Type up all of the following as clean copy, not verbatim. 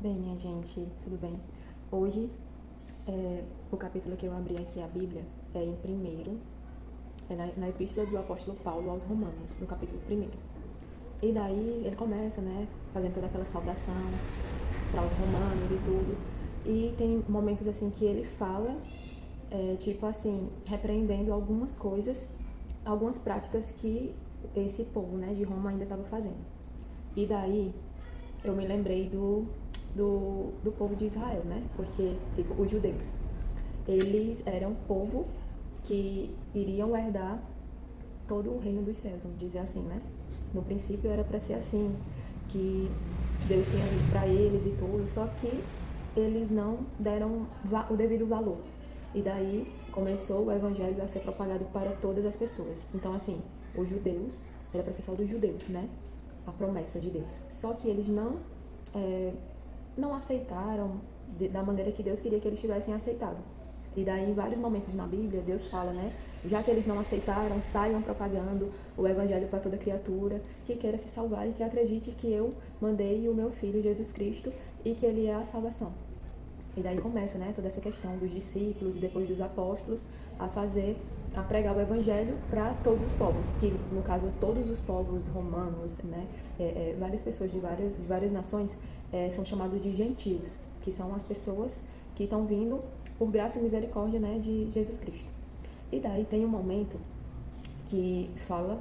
bem, minha gente? Tudo bem? Hoje, o capítulo que eu abri aqui, a Bíblia, é em primeiro, na Epístola do Apóstolo Paulo aos Romanos, no capítulo 1º. E daí ele começa, fazendo toda aquela saudação para os romanos e tudo. E tem momentos assim que ele fala, tipo assim, repreendendo algumas coisas, algumas práticas que esse povo, de Roma ainda estava fazendo. E daí eu me lembrei do povo de Israel, porque, tipo, os judeus, eles eram um povo que iriam herdar todo o reino dos céus, vamos dizer assim, No princípio era para ser assim, que Deus tinha dito para eles e tudo, só que eles não deram o devido valor. E daí começou o evangelho a ser propagado para todas as pessoas. Então, assim, os judeus, era para ser só dos judeus, a promessa de Deus. Só que eles não aceitaram da maneira que Deus queria que eles tivessem aceitado. E daí, em vários momentos na Bíblia, Deus fala, já que eles não aceitaram, saiam propagando o evangelho para toda criatura que queira se salvar e que acredite que eu mandei o meu Filho Jesus Cristo e que ele é a salvação. E daí começa, toda essa questão dos discípulos e depois dos apóstolos a pregar o evangelho para todos os povos, que no caso todos os povos romanos, várias pessoas de várias nações são chamados de gentios, que são as pessoas que estão vindo por graça e misericórdia, de Jesus Cristo. E daí tem um momento que fala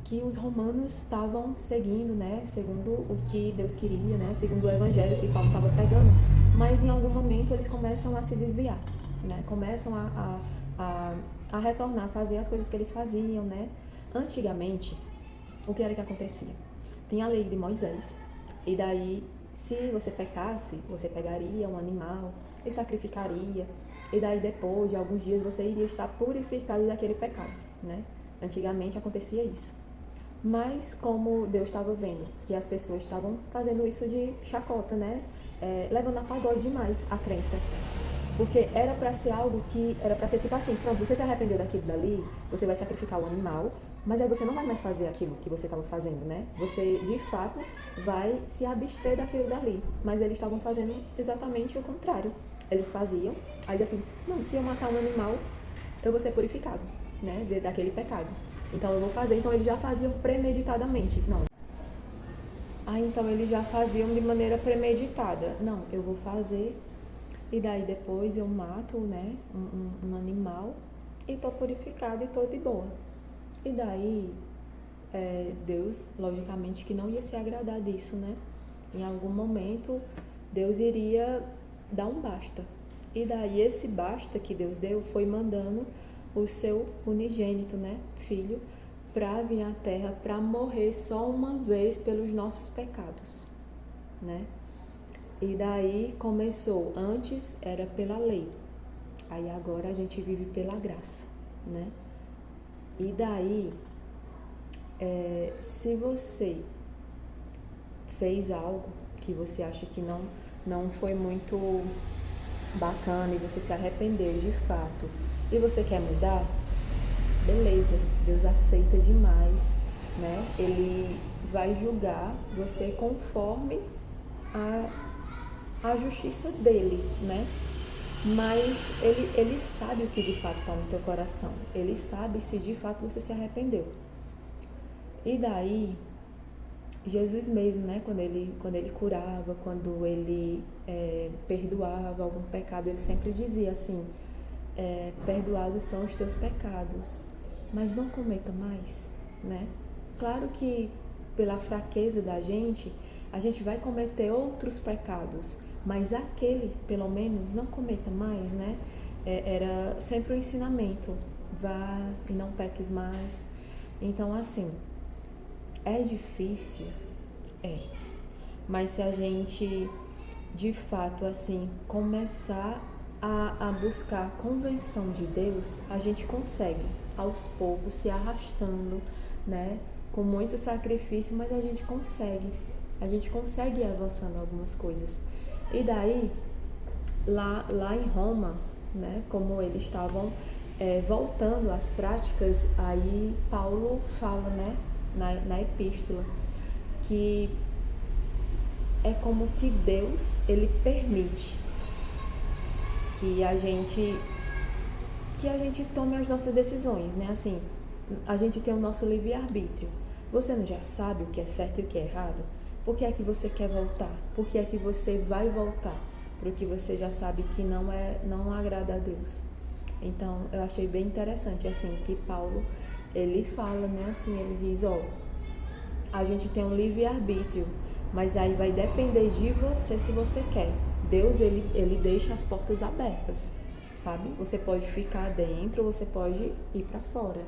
que os romanos estavam seguindo, segundo o que Deus queria, segundo o evangelho que Paulo estava pregando, mas em algum momento eles começam a se desviar, começam a retornar, a fazer as coisas que eles faziam, Antigamente, o que era que acontecia? Tinha a lei de Moisés, e daí, se você pecasse, você pegaria um animal e sacrificaria, e daí depois de alguns dias você iria estar purificado daquele pecado, Antigamente acontecia isso. Mas como Deus estava vendo que as pessoas estavam fazendo isso de chacota, levando a pagode demais a crença. Porque era para ser algo que, era para ser tipo assim, pronto, você se arrependeu daquilo dali, você vai sacrificar o animal, mas aí você não vai mais fazer aquilo que você estava fazendo, Você, de fato, vai se abster daquilo dali. Mas eles estavam fazendo exatamente o contrário. Eles faziam, aí assim, não, se eu matar um animal, eu vou ser purificado, daquele pecado. Então eu vou fazer, então eles já faziam premeditadamente. Não. Então eles já faziam de maneira premeditada. Não, eu vou fazer e daí depois eu mato, um animal e tô purificado e tô de boa. E daí Deus, logicamente, que não ia se agradar disso, Em algum momento Deus iria dar um basta. E daí esse basta que Deus deu foi mandando o seu unigênito, filho, para vir à terra, para morrer só uma vez pelos nossos pecados, E daí começou, antes era pela lei, aí agora a gente vive pela graça, E daí, se você fez algo que você acha que não foi muito bacana e você se arrependeu de fato e você quer mudar, beleza, Deus aceita demais, Ele vai julgar você conforme a justiça dele, Mas ele sabe o que de fato está no teu coração. Ele sabe se de fato você se arrependeu. E daí, Jesus mesmo, quando ele curava, quando ele perdoava algum pecado, ele sempre dizia assim, perdoados são os teus pecados, mas não cometa mais, Claro que pela fraqueza da gente, a gente vai cometer outros pecados, mas aquele, pelo menos, não cometa mais, Era sempre o ensinamento, vá e não peques mais. Então, assim, é difícil? Mas se a gente, de fato, assim, começar a buscar a convenção de Deus, a gente consegue, aos poucos, se arrastando, com muito sacrifício, mas a gente consegue ir avançando algumas coisas. E daí, lá em Roma, como eles estavam voltando às práticas, aí Paulo fala, na epístola, que é como que Deus, ele permite que a gente tome as nossas decisões, né? Assim, a gente tem o nosso livre-arbítrio. Você não já sabe o que é certo e o que é errado? Por que é que você quer voltar? Por que é que você vai voltar para o que você já sabe que não agrada a Deus? Então, eu achei bem interessante, assim, que Paulo, ele fala, né? Assim, ele diz, a gente tem um livre-arbítrio, mas aí vai depender de você se você quer. Deus, ele deixa as portas abertas, sabe? Você pode ficar dentro, você pode ir para fora,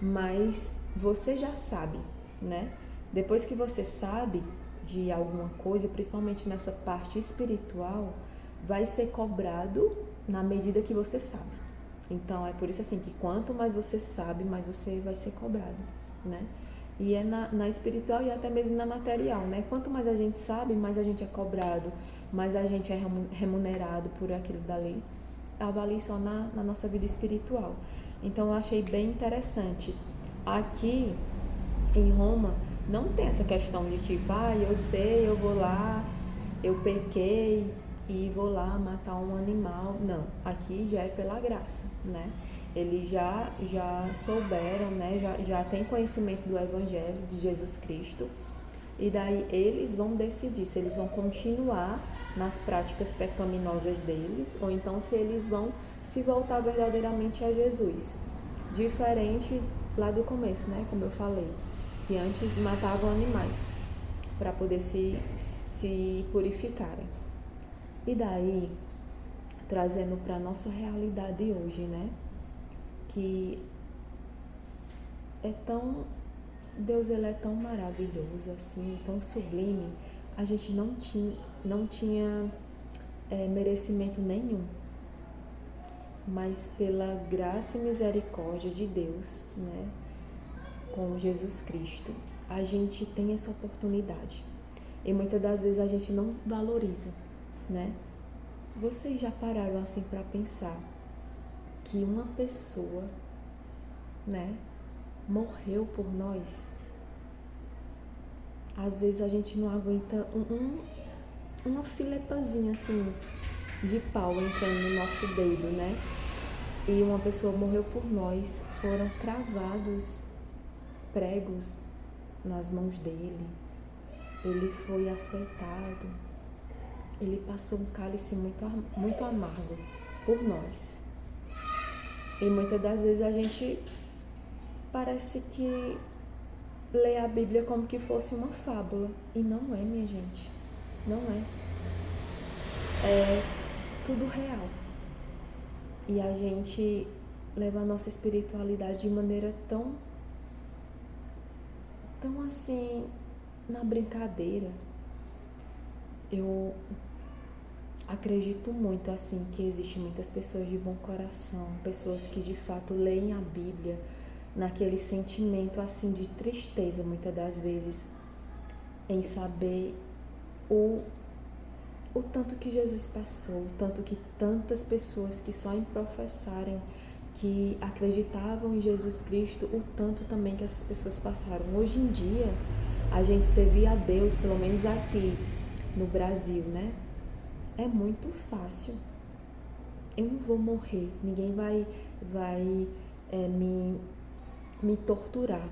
mas você já sabe, né? Depois que você sabe de alguma coisa, principalmente nessa parte espiritual, vai ser cobrado na medida que você sabe. Então, é por isso assim, que quanto mais você sabe, mais você vai ser cobrado, né? E é na espiritual e até mesmo na material, né? Quanto mais a gente sabe, mais a gente é cobrado, mais a gente é remunerado por aquilo dali. Avalie só na nossa vida espiritual. Então, eu achei bem interessante. Aqui em Roma, não tem essa questão de tipo, eu sei, eu vou lá, eu pequei e vou lá matar um animal. Não, aqui já é pela graça, né? Eles já souberam, né? Já têm conhecimento do Evangelho de Jesus Cristo. E daí eles vão decidir se eles vão continuar nas práticas pecaminosas deles ou então se eles vão se voltar verdadeiramente a Jesus. Diferente lá do começo, né? Como eu falei, que antes matavam animais para poder se purificarem. E daí, trazendo para a nossa realidade hoje, né? Que Deus, ele é tão maravilhoso, assim, tão sublime. A gente não tinha merecimento nenhum, mas pela graça e misericórdia de Deus, né, com Jesus Cristo, a gente tem essa oportunidade. E muitas das vezes a gente não valoriza, né? Vocês já pararam assim para pensar que uma pessoa, né, morreu por nós? Às vezes a gente não aguenta uma filepazinha assim de pau entrando no nosso dedo, né? E uma pessoa morreu por nós, foram cravados pregos nas mãos dele, ele foi açoitado, ele passou um cálice muito amargo por nós. E muitas das vezes a gente parece que lê a Bíblia como que fosse uma fábula. E não é, minha gente. Não é. É tudo real. E a gente leva a nossa espiritualidade de maneira tão assim, na brincadeira. Eu acredito muito assim que existem muitas pessoas de bom coração, pessoas que de fato leem a Bíblia naquele sentimento assim de tristeza, muitas das vezes, em saber o tanto que Jesus passou, o tanto que tantas pessoas que só em professarem que acreditavam em Jesus Cristo, o tanto também que essas pessoas passaram. Hoje em dia, a gente servir a Deus, pelo menos aqui no Brasil, né? É muito fácil. Eu não vou morrer, ninguém vai me torturar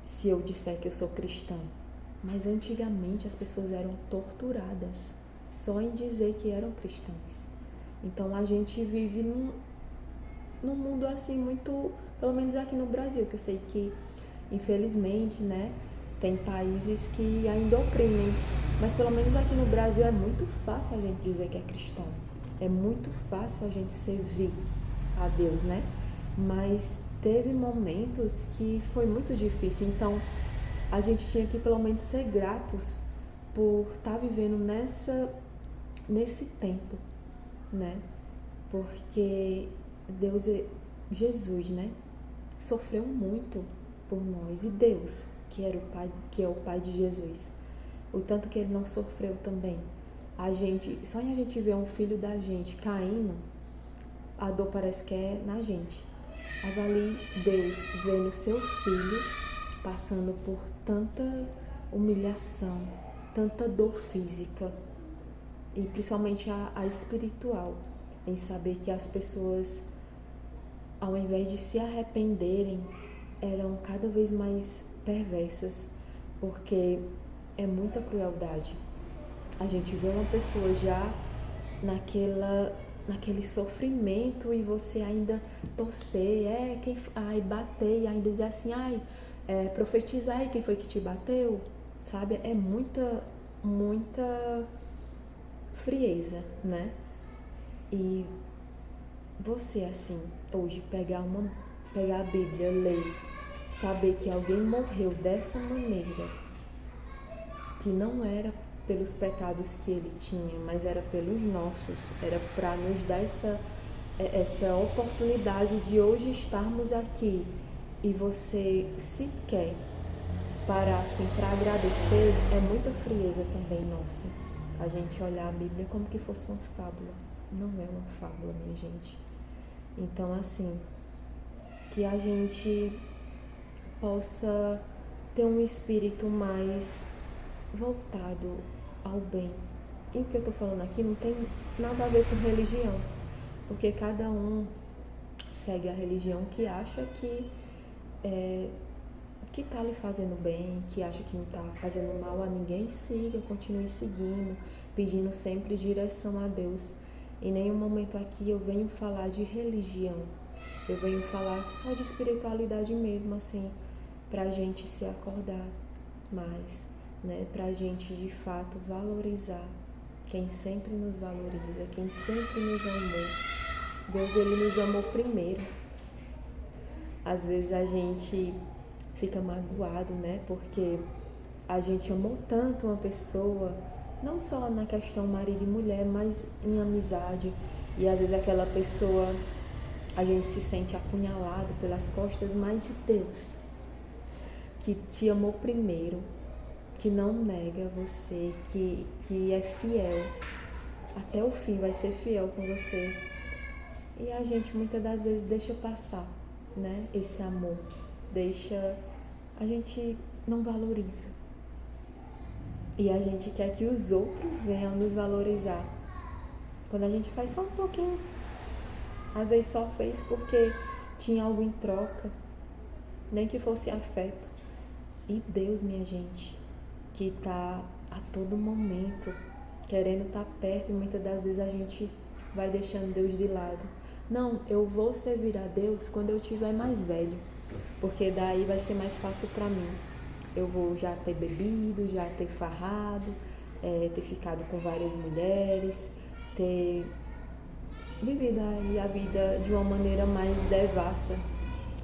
se eu disser que eu sou cristã. Mas antigamente as pessoas eram torturadas só em dizer que eram cristãos. Então a gente vive num mundo assim muito, pelo menos aqui no Brasil, que eu sei que infelizmente, né, tem países que ainda oprimem, mas pelo menos aqui no Brasil é muito fácil a gente dizer que é cristão, é muito fácil a gente servir a Deus, né? Mas teve momentos que foi muito difícil, então a gente tinha que pelo menos ser gratos por estar vivendo nesse tempo, né? Porque Jesus, né, sofreu muito por nós, e Deus, que é o Pai de Jesus, o tanto que ele não sofreu também. Só em a gente ver um filho da gente caindo, a dor parece que é na gente. Avalie Deus vendo seu filho passando por tanta humilhação, tanta dor física e principalmente a espiritual, em saber que as pessoas, ao invés de se arrependerem, eram cada vez mais perversas, porque é muita crueldade. A gente vê uma pessoa já naquele sofrimento e você ainda torcer, bater e ainda dizer assim, profetizar aí quem foi que te bateu, sabe? É muita frieza, né? E você, assim, hoje pegar a Bíblia, ler, saber que alguém morreu dessa maneira, que não era pelos pecados que ele tinha, mas era pelos nossos, era para nos dar essa oportunidade de hoje estarmos aqui e você sequer parar assim para agradecer, é muita frieza também nossa. A gente olhar a Bíblia como que fosse uma fábula. Não é uma fábula, minha gente. Então, assim, que a gente possa ter um espírito mais voltado ao bem. E o que eu tô falando aqui não tem nada a ver com religião, porque cada um segue a religião que acha que tá lhe fazendo bem, que acha que não tá fazendo mal a ninguém, siga, continue seguindo, pedindo sempre direção a Deus. Em nenhum momento aqui eu venho falar de religião, eu venho falar só de espiritualidade mesmo, assim, pra gente se acordar mais, né? Pra gente de fato valorizar quem sempre nos valoriza, quem sempre nos amou. Deus, ele nos amou primeiro. Às vezes a gente fica magoado, né? Porque a gente amou tanto uma pessoa, não só na questão marido e mulher, mas em amizade. E às vezes aquela pessoa, a gente se sente apunhalado pelas costas, mas e Deus, que te amou primeiro, que não nega você, que é fiel, até o fim vai ser fiel com você. E a gente muitas das vezes deixa passar, né? Esse amor, a gente não valoriza. E a gente quer que os outros venham nos valorizar. Quando a gente faz só um pouquinho, às vezes só fez porque tinha algo em troca, nem que fosse afeto. E Deus, minha gente, que tá a todo momento querendo estar perto, e muitas das vezes a gente vai deixando Deus de lado. Não, eu vou servir a Deus quando eu tiver mais velho, porque daí vai ser mais fácil para mim. Eu vou já ter bebido, já ter farrado, ter ficado com várias mulheres, ter vivido aí a vida de uma maneira mais devassa.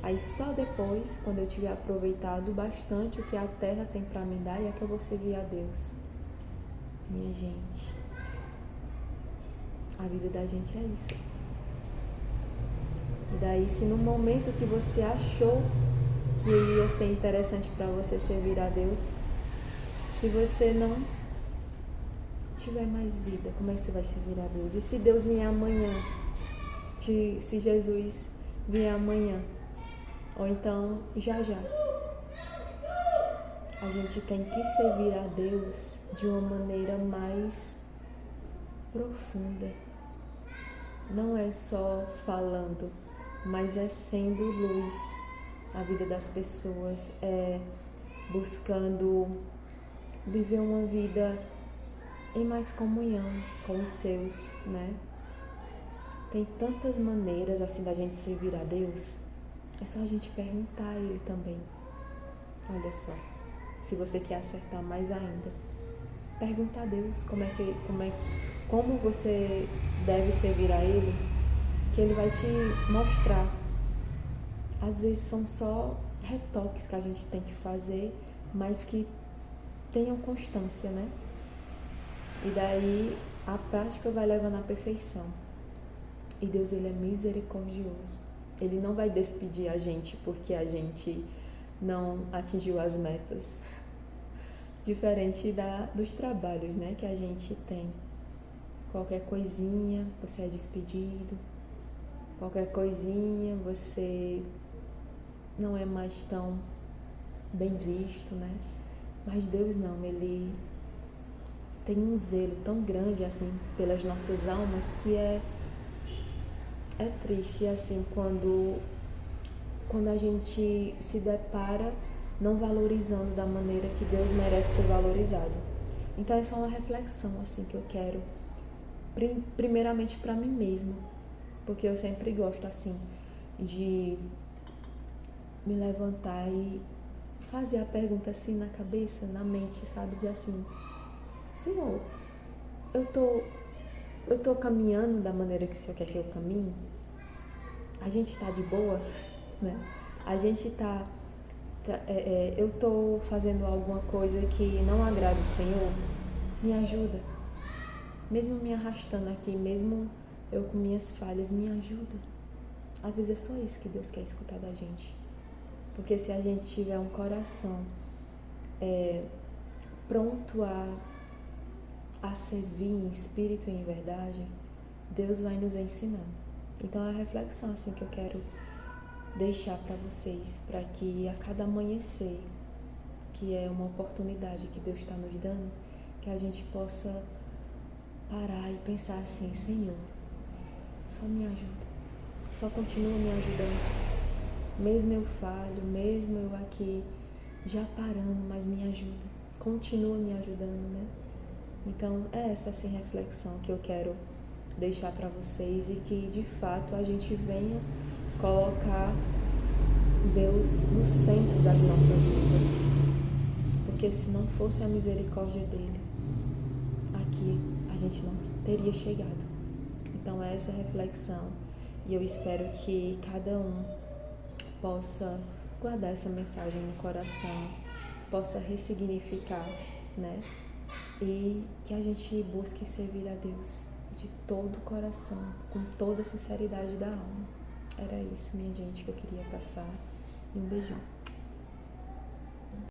Aí só depois, quando eu tiver aproveitado bastante o que a terra tem para me dar, é que eu vou servir a Deus. Minha gente, a vida da gente é isso. E daí, se no momento que você achou que ia ser interessante para você servir a Deus, se você não tiver mais vida, como é que você vai servir a Deus? E se Deus vier amanhã? Se Jesus vier amanhã? Ou então, já. A gente tem que servir a Deus de uma maneira mais profunda. Não é só falando, mas é sendo luz a vida das pessoas, é buscando viver uma vida em mais comunhão com os seus, né? Tem tantas maneiras assim da gente servir a Deus, é só a gente perguntar a Ele também. Olha só, se você quer acertar mais ainda, pergunta a Deus como você deve servir a Ele, que Ele vai te mostrar. Às vezes são só retoques que a gente tem que fazer, mas que tenham constância, né? E daí a prática vai levando à perfeição. E Deus, ele é misericordioso. Ele não vai despedir a gente porque a gente não atingiu as metas. Diferente dos trabalhos, né, que a gente tem. Qualquer coisinha, você é despedido. Qualquer coisinha, você não é mais tão bem visto, né? Mas Deus não, Ele tem um zelo tão grande assim pelas nossas almas que é triste assim quando a gente se depara não valorizando da maneira que Deus merece ser valorizado. Então essa é uma reflexão assim que eu quero primeiramente para mim mesma, porque eu sempre gosto assim de me levantar e fazer a pergunta assim na cabeça, na mente, sabe? Dizer assim, Senhor, eu tô caminhando da maneira que o Senhor quer que eu caminhe? A gente tá de boa, né? A gente eu tô fazendo alguma coisa que não agrada o Senhor? Me ajuda. Mesmo me arrastando aqui, mesmo eu com minhas falhas, me ajuda. Às vezes é só isso que Deus quer escutar da gente. Porque se a gente tiver um coração pronto a servir em espírito e em verdade, Deus vai nos ensinar. Então é a reflexão assim que eu quero deixar para vocês, para que a cada amanhecer, que é uma oportunidade que Deus está nos dando, que a gente possa parar e pensar assim, Senhor, só me ajuda, só continua me ajudando. Mesmo eu falho, mesmo eu aqui já parando, mas me ajuda, continua me ajudando, né? Então é essa assim reflexão que eu quero deixar para vocês e que de fato a gente venha colocar Deus no centro das nossas vidas, porque se não fosse a misericórdia dele, aqui a gente não teria chegado. Então é essa reflexão e eu espero que cada um possa guardar essa mensagem no coração, possa ressignificar, né? E que a gente busque servir a Deus de todo o coração, com toda a sinceridade da alma. Era isso, minha gente, que eu queria passar. E um beijão.